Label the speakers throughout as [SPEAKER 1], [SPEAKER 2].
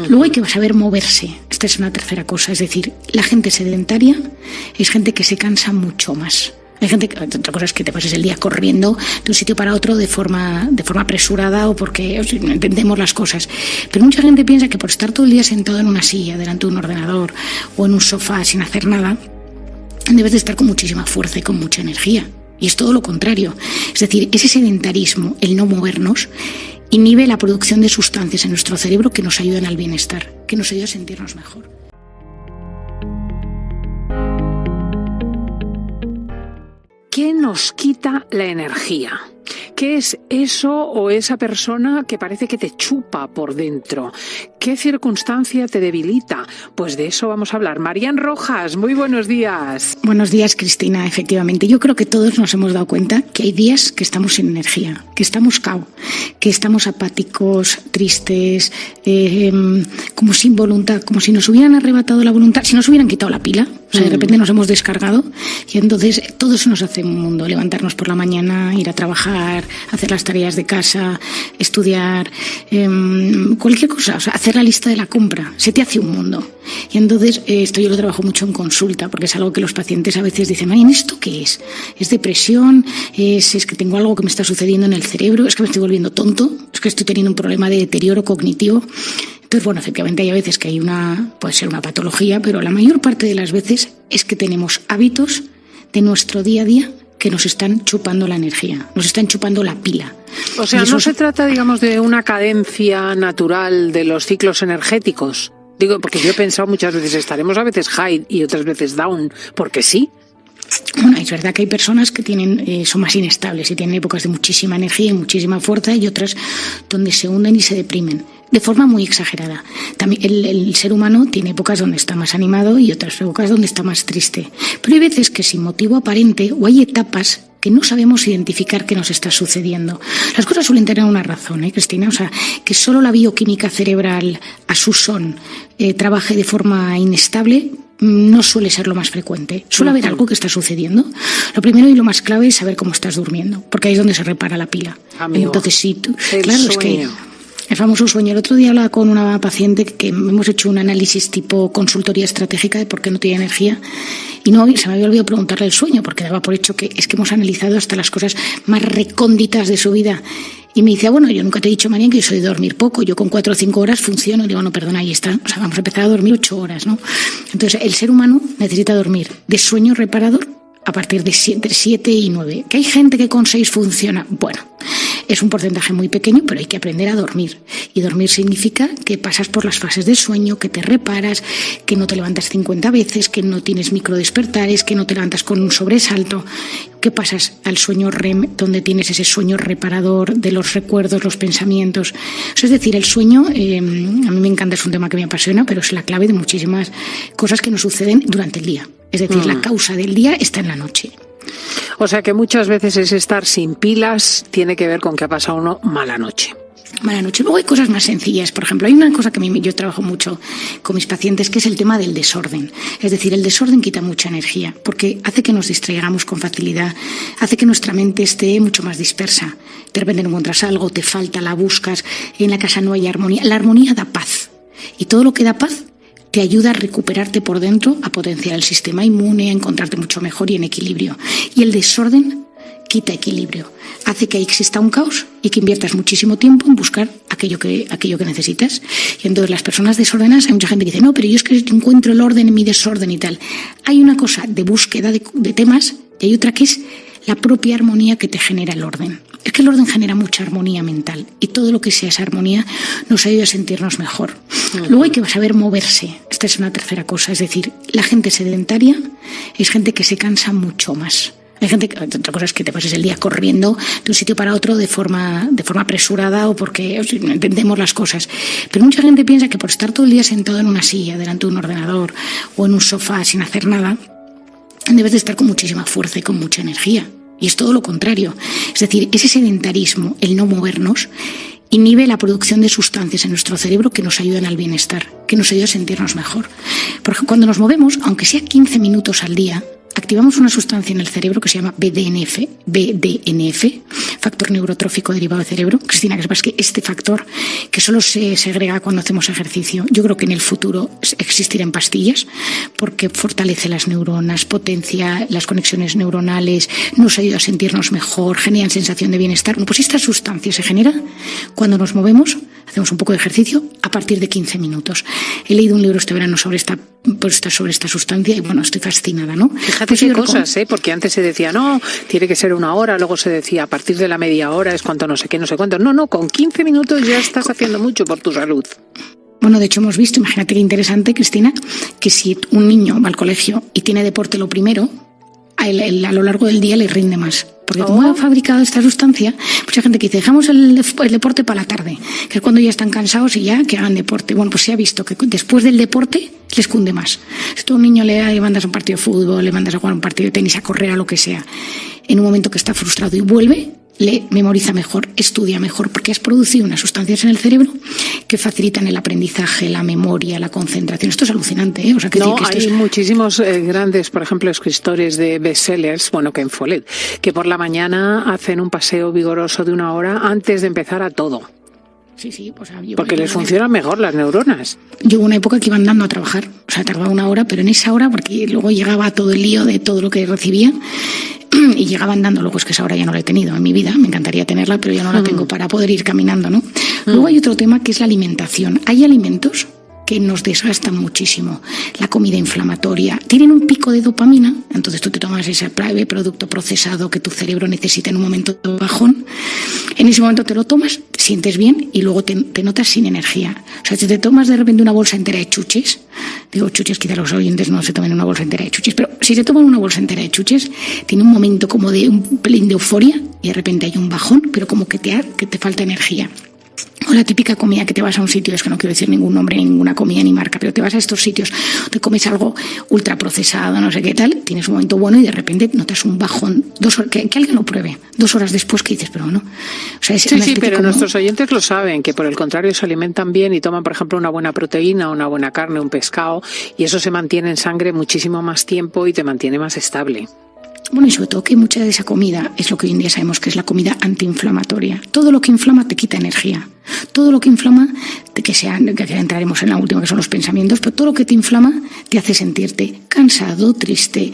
[SPEAKER 1] Luego hay que saber moverse. Esta es una tercera cosa. Es decir, la gente sedentaria es gente que se cansa mucho más. Hay gente que, otra cosa es que te pases el día corriendo de un sitio para otro de forma apresurada o porque no entendemos las cosas. Pero mucha gente piensa que por estar todo el día sentado en una silla, delante de un ordenador o en un sofá sin hacer nada, debes de estar con muchísima fuerza y con mucha energía. Y es todo lo contrario. Es decir, ese sedentarismo, el no movernos, inhibe la producción de sustancias en nuestro cerebro que nos ayudan al bienestar, que nos ayudan a sentirnos mejor.
[SPEAKER 2] ¿Qué nos quita la energía? ¿Qué es eso o esa persona que parece que te chupa por dentro? ¿Qué circunstancia te debilita? Pues de eso vamos a hablar. Marian Rojas, muy buenos días.
[SPEAKER 1] Buenos días, Cristina. Efectivamente, yo creo que todos nos hemos dado cuenta que hay días que estamos sin energía, que estamos cao, que estamos apáticos, tristes, como sin voluntad, como si nos hubieran arrebatado la voluntad, si nos hubieran quitado la pila. O sea, de repente nos hemos descargado y entonces todo eso nos hace un mundo. Levantarnos por la mañana, ir a trabajar, hacer las tareas de casa, estudiar, cualquier cosa, o sea, hacer la lista de la compra, se te hace un mundo. Y entonces esto yo lo trabajo mucho en consulta porque es algo que los pacientes a veces dicen, ¿en esto qué es? ¿Es depresión? ¿Es que tengo algo que me está sucediendo en el cerebro? ¿Es que me estoy volviendo tonto? ¿Es que estoy teniendo un problema de deterioro cognitivo? Entonces, bueno, efectivamente hay veces que puede ser una patología, pero la mayor parte de las veces es que tenemos hábitos de nuestro día a día que nos están chupando la energía, nos están chupando la pila.
[SPEAKER 2] O sea, no se trata, digamos, de una cadencia natural de los ciclos energéticos. Digo, porque yo he pensado muchas veces, estaremos a veces high y otras veces down, porque sí.
[SPEAKER 1] Bueno, es verdad que hay personas que son más inestables y tienen épocas de muchísima energía y muchísima fuerza y otras donde se hunden y se deprimen de forma muy exagerada. También el ser humano tiene épocas donde está más animado y otras épocas donde está más triste. Pero hay veces que sin motivo aparente o hay etapas que no sabemos identificar qué nos está sucediendo. Las cosas suelen tener una razón, Cristina? O sea, que solo la bioquímica cerebral a su son trabaje de forma inestable no suele ser lo más frecuente. Suele haber algo que está sucediendo. Lo primero y lo más clave es saber cómo estás durmiendo, porque ahí es donde se repara la pila.
[SPEAKER 2] Amigo,
[SPEAKER 1] entonces sí,
[SPEAKER 2] claro,
[SPEAKER 1] sueño. Es que el famoso sueño. El otro día hablaba con una paciente que hemos hecho un análisis tipo consultoría estratégica de por qué no tiene energía y se me había olvidado preguntarle el sueño porque daba por hecho que es que hemos analizado hasta las cosas más recónditas de su vida. Y me dice, bueno, yo nunca te he dicho, María, que yo soy de dormir poco. Yo con 4 o 5 horas funciono. Y digo, no, perdona, ahí está. O sea, vamos a empezar a dormir 8 horas, ¿no? Entonces, el ser humano necesita dormir de sueño reparador a partir de 7 y 9. ¿Que hay gente que con 6 funciona? Bueno, es un porcentaje muy pequeño, pero hay que aprender a dormir. Y dormir significa que pasas por las fases de sueño, que te reparas, que no te levantas 50 veces, que no tienes microdespertares, que no te levantas con un sobresalto, que pasas al sueño REM, donde tienes ese sueño reparador de los recuerdos, los pensamientos. Es decir, el sueño, a mí me encanta, es un tema que me apasiona, pero es la clave de muchísimas cosas que nos suceden durante el día. Es decir, la causa del día está en la noche.
[SPEAKER 2] O sea que muchas veces es estar sin pilas, tiene que ver con que ha pasado uno mala noche.
[SPEAKER 1] Mala noche. Luego hay cosas más sencillas. Por ejemplo, hay una cosa que yo trabajo mucho con mis pacientes, que es el tema del desorden. Es decir, el desorden quita mucha energía, porque hace que nos distraigamos con facilidad, hace que nuestra mente esté mucho más dispersa. De repente no encuentras algo, te falta, la buscas, en la casa no hay armonía. La armonía da paz. Y todo lo que da paz te ayuda a recuperarte por dentro, a potenciar el sistema inmune, a encontrarte mucho mejor y en equilibrio. Y el desorden quita equilibrio, hace que exista un caos y que inviertas muchísimo tiempo en buscar aquello que necesitas. Y entonces las personas desordenadas, hay mucha gente que dice, no, pero yo es que encuentro el orden en mi desorden y tal. Hay una cosa de búsqueda de temas y hay otra que es la propia armonía que te genera el orden. Es que el orden genera mucha armonía mental y todo lo que sea esa armonía nos ayuda a sentirnos mejor. Luego hay que saber moverse. Esta es una tercera cosa. Es decir, la gente sedentaria es gente que se cansa mucho más. Hay gente que, otra cosa es que te pases el día corriendo de un sitio para otro de forma apresurada o porque no entendemos las cosas. Pero mucha gente piensa que por estar todo el día sentado en una silla, delante de un ordenador o en un sofá sin hacer nada, debes de estar con muchísima fuerza y con mucha energía. Y es todo lo contrario. Es decir, ese sedentarismo, el no movernos, inhibe la producción de sustancias en nuestro cerebro que nos ayudan al bienestar, que nos ayudan a sentirnos mejor. Porque cuando nos movemos, aunque sea 15 minutos al día, activamos una sustancia en el cerebro que se llama BDNF, factor neurotrófico derivado del cerebro. Cristina, que sepas que este factor, que solo se segrega cuando hacemos ejercicio, yo creo que en el futuro existirá en pastillas, porque fortalece las neuronas, potencia las conexiones neuronales, nos ayuda a sentirnos mejor, genera sensación de bienestar. Bueno, pues esta sustancia se genera cuando nos movemos, hacemos un poco de ejercicio a partir de 15 minutos. He leído un libro este verano sobre esta sustancia y bueno, estoy fascinada, ¿no?
[SPEAKER 2] Fíjate qué cosas, porque antes se decía, no, tiene que ser 1 hora, luego se decía, a partir de la media hora es cuanto no sé qué, no sé cuánto. No, con 15 minutos ya estás haciendo mucho por tu salud.
[SPEAKER 1] Bueno, de hecho hemos visto, imagínate qué interesante, Cristina, que si un niño va al colegio y tiene deporte lo primero, a lo largo del día le rinde más. Porque como ha fabricado esta sustancia, mucha gente que dice, dejamos el deporte para la tarde, que es cuando ya están cansados y ya que hagan deporte. Bueno, pues se ha visto que después del deporte les cunde más. Si tú a un niño le mandas a un partido de fútbol, le mandas a jugar un partido de tenis, a correr, a lo que sea, en un momento que está frustrado y vuelve, le memoriza mejor, estudia mejor, porque has producido unas sustancias en el cerebro que facilitan el aprendizaje, la memoria, la concentración. Esto es alucinante, ¿eh? O sea,
[SPEAKER 2] hay muchísimos grandes, por ejemplo, escritores de bestsellers, Ken Follett, que por la mañana hacen un paseo vigoroso de 1 hora antes de empezar a todo.
[SPEAKER 1] Sí, pues
[SPEAKER 2] porque les funcionan mejor las neuronas.
[SPEAKER 1] Yo hubo una época que iba andando a trabajar, o sea, tardaba 1 hora, pero en esa hora, porque luego llegaba todo el lío de todo lo que recibía, y llegaba andando. Luego es que esa hora ya no la he tenido en mi vida, me encantaría tenerla, pero ya no la tengo para poder ir caminando, ¿no? Luego hay otro tema que es la alimentación. Hay alimentos que nos desgastan muchísimo. La comida inflamatoria. Tienen un pico de dopamina, entonces tú te tomas ese producto procesado que tu cerebro necesita en un momento de bajón. En ese momento te lo tomas, te sientes bien y luego te notas sin energía. O sea, si te tomas de repente una bolsa entera de chuches, digo chuches, quizá los oyentes no se tomen una bolsa entera de chuches, pero si se toman una bolsa entera de chuches, tiene un momento como de un pelín de euforia y de repente hay un bajón, pero como que te falta energía. O la típica comida que te vas a un sitio, es que no quiero decir ningún nombre, ninguna comida ni marca, pero te vas a estos sitios, te comes algo ultra procesado, no sé qué tal, tienes un momento bueno y de repente notas un bajón, 2 horas, que alguien lo pruebe, 2 horas después que dices, pero no. O sea,
[SPEAKER 2] sí, pero nuestros oyentes lo saben, que por el contrario se alimentan bien y toman, por ejemplo, una buena proteína, una buena carne, un pescado, y eso se mantiene en sangre muchísimo más tiempo y te mantiene más estable.
[SPEAKER 1] Bueno, y sobre todo que mucha de esa comida es lo que hoy en día sabemos que es la comida antiinflamatoria. Todo lo que inflama te quita energía. Todo lo que inflama, que entraremos en la última, que son los pensamientos, pero todo lo que te inflama te hace sentirte cansado, triste,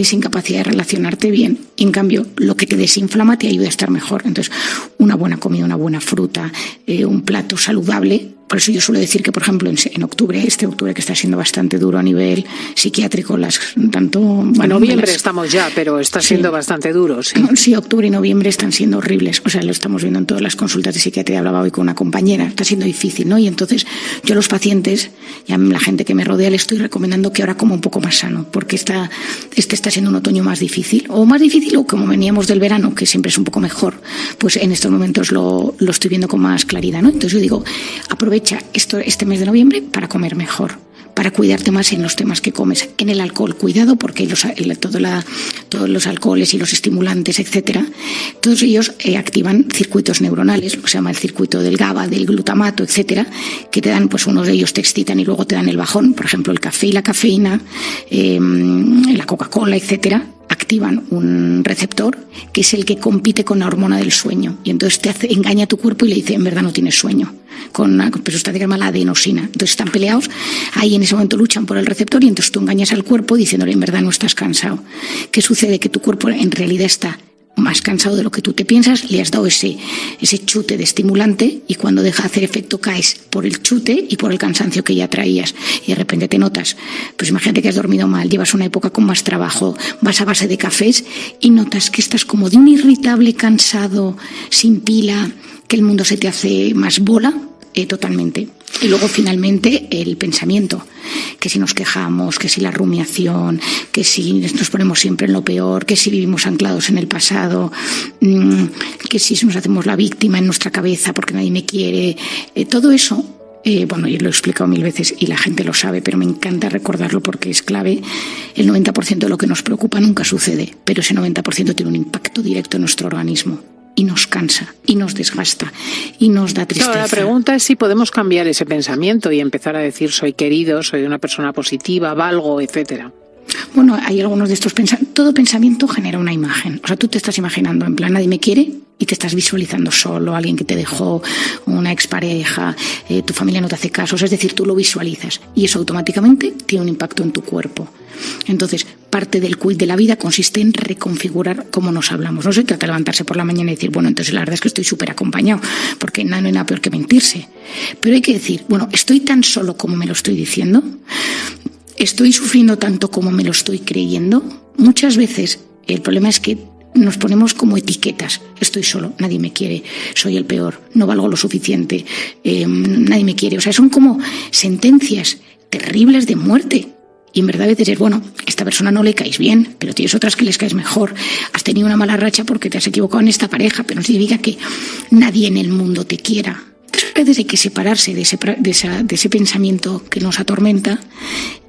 [SPEAKER 1] sin capacidad de relacionarte bien. Y en cambio, lo que te desinflama te ayuda a estar mejor. Entonces, una buena comida, una buena fruta, un plato saludable. Por eso yo suelo decir que, por ejemplo, en octubre, este octubre que está siendo bastante duro a nivel psiquiátrico,
[SPEAKER 2] noviembre estamos ya, pero está siendo bastante duro, sí.
[SPEAKER 1] Sí, octubre y noviembre están siendo horribles. O sea, lo estamos viendo en todas las consultas de psiquiatría. Hablaba hoy con una compañera. Está siendo difícil, ¿no? Y entonces yo a los pacientes y a la gente que me rodea le estoy recomendando que ahora coma un poco más sano, porque está siendo un otoño más difícil. O como veníamos del verano, que siempre es un poco mejor, pues en estos momentos lo estoy viendo con más claridad, ¿no? Entonces yo digo, aprovecha este mes de noviembre para comer mejor, para cuidarte más en los temas que comes. En el alcohol, cuidado, porque todos los alcoholes y los estimulantes, etcétera, todos ellos activan circuitos neuronales, lo que se llama el circuito del GABA, del glutamato, etcétera, que te dan, pues unos de ellos te excitan y luego te dan el bajón. Por ejemplo, el café y la cafeína, la Coca-Cola, etcétera, activan un receptor que es el que compite con la hormona del sueño y entonces engaña a tu cuerpo y le dice en verdad no tienes sueño, con una sustancia que se llama la adenosina. Entonces están peleados, ahí en ese momento luchan por el receptor y entonces tú engañas al cuerpo diciéndole en verdad no estás cansado. ¿Qué sucede? Que tu cuerpo en realidad está más cansado de lo que tú te piensas, le has dado ese chute de estimulante y cuando deja de hacer efecto caes por el chute y por el cansancio que ya traías y de repente te notas, pues imagínate que has dormido mal, llevas una época con más trabajo, vas a base de cafés y notas que estás como de un irritable, cansado, sin pila, que el mundo se te hace más bola, totalmente. Y luego finalmente el pensamiento, que si nos quejamos, que si la rumiación, que si nos ponemos siempre en lo peor, que si vivimos anclados en el pasado, que si nos hacemos la víctima en nuestra cabeza porque nadie me quiere, todo eso, yo lo he explicado 1000 veces y la gente lo sabe, pero me encanta recordarlo porque es clave. El 90% de lo que nos preocupa nunca sucede, pero ese 90% tiene un impacto directo en nuestro organismo. Y nos cansa, y nos desgasta, y nos da tristeza.
[SPEAKER 2] Claro, la pregunta es si podemos cambiar ese pensamiento y empezar a decir soy querido, soy una persona positiva, valgo, etcétera.
[SPEAKER 1] Bueno, hay algunos de estos pensamientos. Todo pensamiento genera una imagen. O sea, tú te estás imaginando, en plan, nadie me quiere, y te estás visualizando solo, alguien que te dejó, una expareja, tu familia no te hace caso. Es decir, tú lo visualizas y eso automáticamente tiene un impacto en tu cuerpo. Entonces, parte del quid de la vida consiste en reconfigurar cómo nos hablamos. No se trata de levantarse por la mañana y decir, bueno, entonces la verdad es que estoy súper acompañado, porque no hay nada peor que mentirse. Pero hay que decir, bueno, estoy tan solo como me lo estoy diciendo. ¿Estoy sufriendo tanto como me lo estoy creyendo? Muchas veces el problema es que nos ponemos como etiquetas. Estoy solo, nadie me quiere, soy el peor, no valgo lo suficiente, nadie me quiere. O sea, son como sentencias terribles de muerte. Y en verdad a veces es, bueno, a esta persona no le caes bien, pero tienes otras que les caes mejor. Has tenido una mala racha porque te has equivocado en esta pareja, pero no significa que nadie en el mundo te quiera. A veces hay que separarse de ese pensamiento que nos atormenta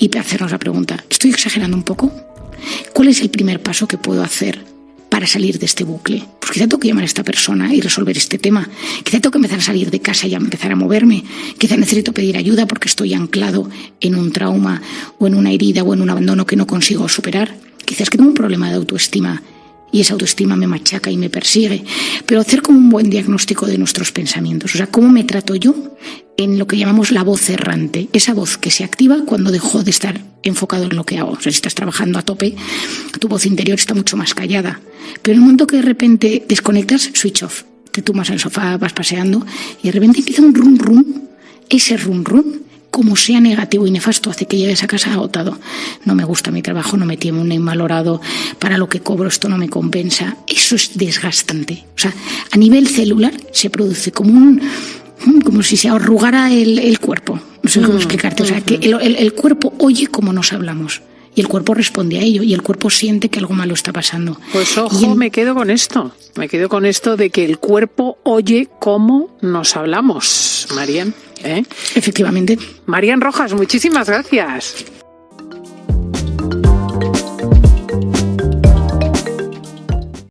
[SPEAKER 1] y hacernos la pregunta, ¿estoy exagerando un poco? ¿Cuál es el primer paso que puedo hacer para salir de este bucle? Pues quizá tengo que llamar a esta persona y resolver este tema. Quizá tengo que empezar a salir de casa y a empezar a moverme. Quizá necesito pedir ayuda porque estoy anclado en un trauma o en una herida o en un abandono que no consigo superar. Quizás que tengo un problema de autoestima y esa autoestima me machaca y me persigue. Pero hacer como un buen diagnóstico de nuestros pensamientos. O sea, cómo me trato yo en lo que llamamos la voz errante. Esa voz que se activa cuando dejo de estar enfocado en lo que hago. O sea, si estás trabajando a tope, tu voz interior está mucho más callada. Pero en el momento que de repente desconectas, switch off. Te tumbas en el sofá, vas paseando y de repente empieza un rum rum. Ese rum rum, como sea negativo y nefasto, hace que llegues a casa agotado. No me gusta mi trabajo, no me tiene un invalorado, para lo que cobro esto no me compensa. Eso es desgastante. O sea, a nivel celular se produce como si se arrugara el cuerpo. No sé cómo explicarte. O sea, que el cuerpo oye cómo nos hablamos. Y el cuerpo responde a ello, y el cuerpo siente que algo malo está pasando.
[SPEAKER 2] Pues ojo, me quedo con esto de que el cuerpo oye cómo nos hablamos, Marian.
[SPEAKER 1] Efectivamente.
[SPEAKER 2] Marian Rojas, muchísimas gracias.